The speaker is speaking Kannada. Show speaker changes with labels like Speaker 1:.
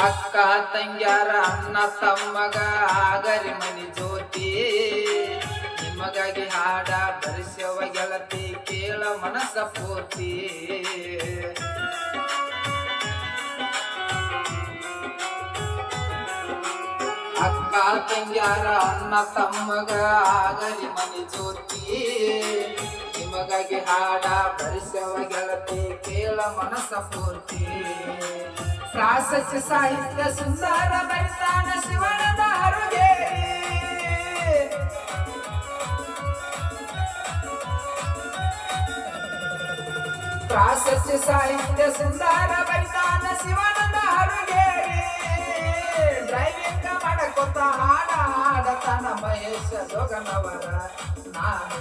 Speaker 1: ಅಕ್ಕ ತಂಗ್ಯಾರ ಅಣ್ಣ ತಮ್ಮಗ ಆಗರಿ ಮನಿ ಜ್ಯೋತಿ ನಿಮಗಾಗಿ ಹಾಡ ಬರಿಸವ ಗೆಳತಿ ಕೇಳ ಮನಸ್ಸ ಪೂರ್ತಿ ಅಕ್ಕ ತಂಗ್ಯಾರ ಅಣ್ಣ ತಮ್ಮಗ ಆಗರಿ ಮನಿ ಜ್ಯೋತಿ ನಿಮಗಾಗಿ ಹಾಡ ಬರಿಸವ ಗೆಳತಿ ಕೇಳ ಮನಸ್ಸ ಪೂರ್ತಿ ಪ್ರಾಸಸ್ಯ ಸಾಹಿತ್ಯ ಸುಂದರ ಬರಿತಾನ ಶಿವನದ ಹರುಗೇರಿ ಪ್ರಾಸಸ್ಯ ಸಾಹಿತ್ಯ ಸುಂದರ ಬರಿತಾನ ಶಿವನದ ಹರುಗೇರಿ ಡ್ರೈವಿಂಗ್ ಮಾಡಕೊತ ಹಾಡ ಹಾಡತನ ಮಹೇಶ ಜೋಗನವರ ನಾನು